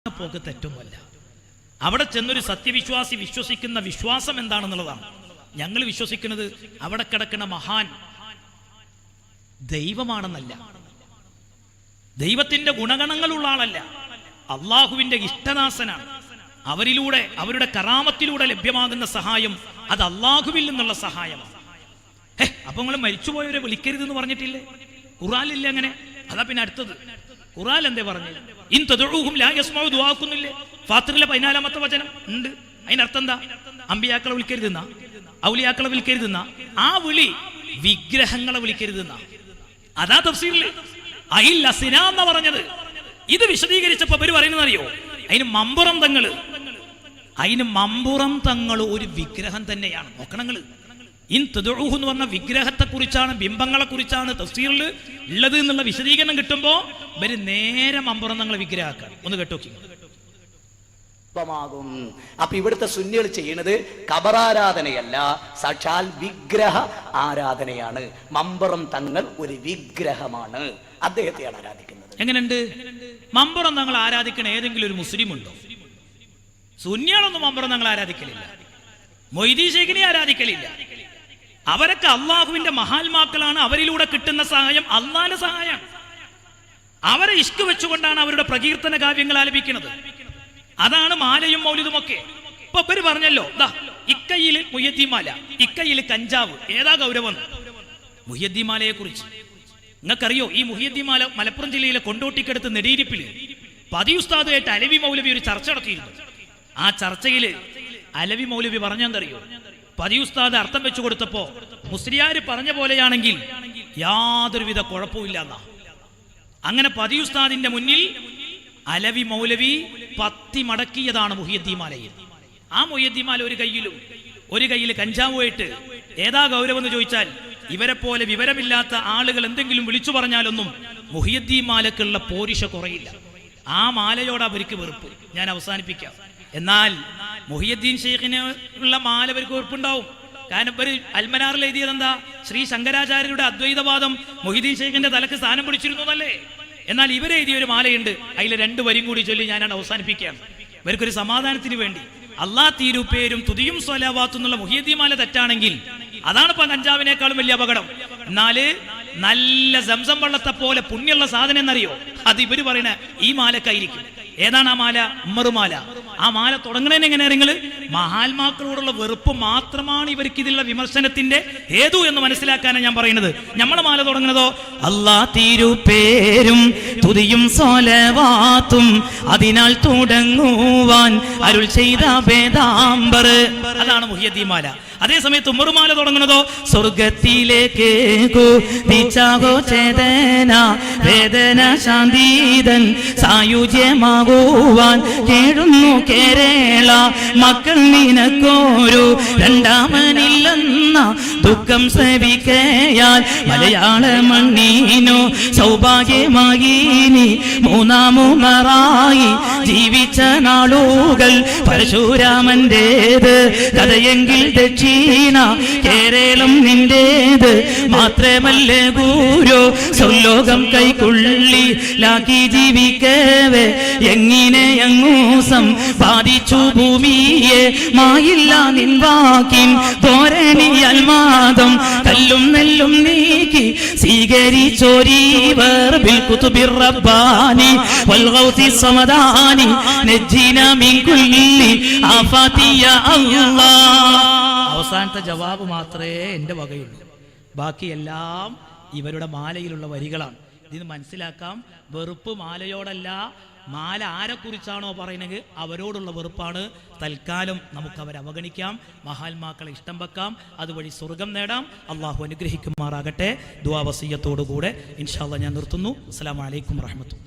പോക്ക് തെറ്റൊന്നുമല്ല. അവിടെ ചെന്നൊരു സത്യവിശ്വാസി വിശ്വസിക്കുന്ന വിശ്വാസം എന്താണെന്നുള്ളതാണ്. ഞങ്ങൾ വിശ്വസിക്കുന്നത് അവിടെ കിടക്കുന്ന മഹാൻ ദൈവമാണെന്നല്ല, ദൈവത്തിന്റെ ഗുണഗണങ്ങളുള്ള ആളല്ല, അള്ളാഹുവിന്റെ ഇഷ്ടദാസനാണ്. അവരിലൂടെ അവരുടെ കറാമത്തിലൂടെ ലഭ്യമാകുന്ന സഹായം അത് അള്ളാഹുവിൽ നിന്നുള്ള സഹായമാണ്. അപ്പൊ നിങ്ങൾ മരിച്ചുപോയവരെ വിളിക്കരുതെന്ന് പറഞ്ഞിട്ടില്ലേ? ഖുർആനിലില്ലേ അങ്ങനെ? അതാ പിന്നെ അടുത്തത് ഖുർആൻ എന്തേ പറഞ്ഞു? ഇൻ തദഉഹും ലാ യസ്മഉ ദുആക്കുന്നില്ലേ? ഫാത്തിറിലെ 14ാമത്തെ വചനം ഉണ്ട്. അതിനർത്ഥം എന്താ? അമ്പിയാക്കളെ വിളിക്കരുതെന്ന, ഔലിയാക്കളെ വിളിക്കരുതെന്ന, ആ വിളി വിഗ്രഹങ്ങളെ വിളിക്കരുതെന്ന. അതാ തഫ്സീറിൽ അയിൽ അസിന എന്ന് പറഞ്ഞത്. ഇത് വിശദീകരിച്ചപ്പോ ഇവര് പറയുന്നത് അറിയോ? അതിന് മമ്പുറം തങ്ങൾ ഒരു വിഗ്രഹം തന്നെയാണ്. നോക്കണങ്ങള്, ഇൻ തദഉഹു എന്ന് പറഞ്ഞ വിഗ്രഹത്തെ കുറിച്ചാണ്, ബിംബങ്ങളെ കുറിച്ചാണ് തഫ്സീറിൽ ഉള്ളത് എന്നുള്ള വിശദീകരണം കിട്ടുമ്പോ ഇവര് നേരെ മമ്പുറം തങ്ങളെ വിഗ്രഹമാക്കാണ്. ഒന്ന് കേട്ടോക്കി. അപ്പൊ ഇവിടുത്തെ സുന്നികൾ ചെയ്യുന്നത് ഖബറാരാധനയല്ല, സാക്ഷാൽ വിഗ്രഹ ആരാധനയാണ്. മമ്പുറം തങ്ങൾ ഒരു വിഗ്രഹമാണ്, അദ്ദേഹത്തെയാണ് ആരാധിക്കുന്നത്. എങ്ങനെയുണ്ട്? മമ്പുറം തങ്ങൾ ആരാധിക്കണ ഏതെങ്കിലും ഒരു മുസ്ലിം ഉണ്ടോ? സുന്നികളൊന്നും മമ്പുറം തങ്ങൾ ആരാധിക്കലില്ല, മൊയ്തീൻ ശൈഖിനെ ആരാധിക്കലില്ല. അവരൊക്കെ അള്ളാഹുവിന്റെ മഹാത്മാക്കളാണ്. അവരിലൂടെ കിട്ടുന്ന സഹായം അള്ളാന്റെ സഹായമാണ്. അവരെ ഇഷ്ക് വെച്ചുകൊണ്ടാണ് അവരുടെ പ്രകീർത്തന കാവ്യങ്ങൾ ആലപിക്കുന്നത്. അതാണ് മാലയും മൗലിദും ഒക്കെ. ഇപ്പൊ ഇവര് പറഞ്ഞല്ലോ, ഇക്കയില് മുഹ്യദ്ദീൻമാല, ഇക്കയില് കഞ്ചാവ്, ഏതാ ഗൗരവം? മുഹ്യദ്ദീൻമാലയെ കുറിച്ച് നിങ്ങൾക്കറിയോ? ഈ മുഹ്യദ്ദീൻമാല മലപ്പുറം ജില്ലയിലെ കൊണ്ടോട്ടിക്കടുത്ത് നെടിയിരിപ്പില് പതി ഉസ്താദുമായിട്ട് അലവി മൗലവി ഒരു ചർച്ച നടത്തിയിരുന്നു. ആ ചർച്ചയില് അലവി മൗലവി പറഞ്ഞെന്തറിയോ? പതി ഉസ്താദ് അർത്ഥം വെച്ചു കൊടുത്തപ്പോ മുസ്ലിയാര് പറഞ്ഞ പോലെയാണെങ്കിൽ യാതൊരുവിധ കുഴപ്പമില്ല എന്നാ. അങ്ങനെ പതി ഉസ്താദിന്റെ മുന്നിൽ അലവി മൗലവി പത്തി മടക്കിയതാണ് മുഹ്യദ്ദീൻമാലയിൽ. ആ മുഹ്യദ്ദീൻമാല ഒരു കയ്യിൽ കഞ്ചാവുമായിട്ട് ഏതാ ഗൗരവം എന്ന് ചോദിച്ചാൽ, ഇവരെ പോലെ വിവരമില്ലാത്ത ആളുകൾ എന്തെങ്കിലും വിളിച്ചു പറഞ്ഞാലൊന്നും മുഹ്യദ്ദീൻമാലക്കുള്ള പോരിഷ കുറയില്ല. ആ മാലയോട് അവർക്ക് വെറുപ്പ്. ഞാൻ അവസാനിപ്പിക്കാം. എന്നാൽ മുഹ്യദ്ദീൻ ശൈഖിന് ഉള്ള മാല അവർക്ക് വെറുപ്പുണ്ടാവും. കാരണം ഇവര് അൽമനാറിൽ എഴുതിയത് എന്താ? ശ്രീ ശങ്കരാചാര്യരുടെ അദ്വൈതവാദം മുഹ്യദ്ദീൻ ശൈഖിന്റെ തലക്ക് സ്ഥാനം പിടിച്ചിരുന്നു എന്നല്ലേ? എന്നാൽ ഇവരെഴുതിയ ഒരു മാലയുണ്ട്, അതിൽ 2 വരിയും കൂടി ചൊല്ലി ഞാനാണ് അവസാനിപ്പിക്കുകയാണ്. ഇവർക്കൊരു സമാധാനത്തിന് വേണ്ടി. അള്ളാ തീരുപ്പേരും തുതിയും സ്വലാവാത്തും എന്നുള്ള മുഹ്യദ്ദീൻമാല തെറ്റാണെങ്കിൽ അതാണ് ഇപ്പൊ കഞ്ചാവിനേക്കാളും വലിയ അപകടം. എന്നാല് നല്ല സംസം വെള്ളത്തെ പോലെ പുണ്യുള്ള സാധനം എന്നറിയോ? അത് ഇവര് പറയണ ഈ മാലക്കായിരിക്കും. ഏതാണ് ആ മാല? ഉമ്മറുമാല. ആ മാല തുടങ്ങണേന്ന് എങ്ങനെ നിങ്ങൾ? മഹാത്മാക്കളോടുള്ള വെറുപ്പ് മാത്രമാണ് ഇവർക്ക് ഇതിലുള്ള വിമർശനത്തിന്റെ ഹേതു എന്ന് മനസ്സിലാക്കാനാണ് ഞാൻ പറയുന്നത്. നമ്മളെ മാല തുടങ്ങുന്നതോ അല്ലാ തിരുപേരും തുതിയും സ്വലവാത്തും അതിനാൽ തുടങ്ങുവാൻ അരുൾ ചെയ്ത വേദാംബർ, അതാണ് മുഹ്യദ്ദീൻമാല. അതേസമയത്ത് ഉമ്മറുമാല തുടങ്ങുന്നതോ സ്വർഗത്തിലേക്ക് ചേതന വേദന ശാന്തീതൻ സായുജ്യമാകുവാൻ കേഴുന്നു കേരള മക്കൾ നിനക്കോരു രണ്ടാമനില്ലെന്ന ദുഃഖം ശ്രവിക്കയാൽ മലയാള മണ്ണീനു സൗഭാഗ്യമായി നീ മൂന്നാമുമറായി ജീവിച്ച നാളുകൾ പരശുരാമന്റേത് കഥയെങ്കിൽ ദക്ഷിണ കേരളം നിന്റേത് മാത്രമല്ല ഗുരു സ്വർലോകം കൈക്കുള്ളിലാക്കി ജീവിക്കവേ എങ്ങനെ അങ്ങൂസം ബാധിച്ചു ഭൂമിയെ മായില്ല നിൻവാക്കിൻ ധോരണി അൽമാദം കല്ലും നെല്ലും നീക്കി സ്വീകരിച്ചോരീവർ ബിൽ കുതുബിർ റബ്ബാനി വൽ ഗൗസി സമദാനി നജ്ജിന മിൻ കുല്ലി ആഫാതി യാ അല്ലാഹ്. അവസാനത്തെ ജവാബ് മാത്രമേ എൻ്റെ വകയുള്ളൂ, ബാക്കിയെല്ലാം ഇവരുടെ മാലയിലുള്ള വരികളാണ്. ഇതിന് മനസ്സിലാക്കാം, വെറുപ്പ് മാലയോടല്ല, മാല ആരെക്കുറിച്ചാണോ പറയുന്നത് അവരോടുള്ള വെറുപ്പാണ്. തൽക്കാലം നമുക്ക് അവരെ അവഗണിക്കാം, മഹാത്മാക്കളെ ഇഷ്ടം വെക്കാം, അതുവഴി സ്വർഗം നേടാം. അള്ളാഹു അനുഗ്രഹിക്കുമാറാകട്ടെ. ദുആ വസിയ്യത്തോടുകൂടെ ഇൻഷാ അല്ലാഹ് ഞാൻ നിർത്തുന്നു. അസ്സലാമു അലൈക്കും വറഹ്മത്തുള്ളാഹി.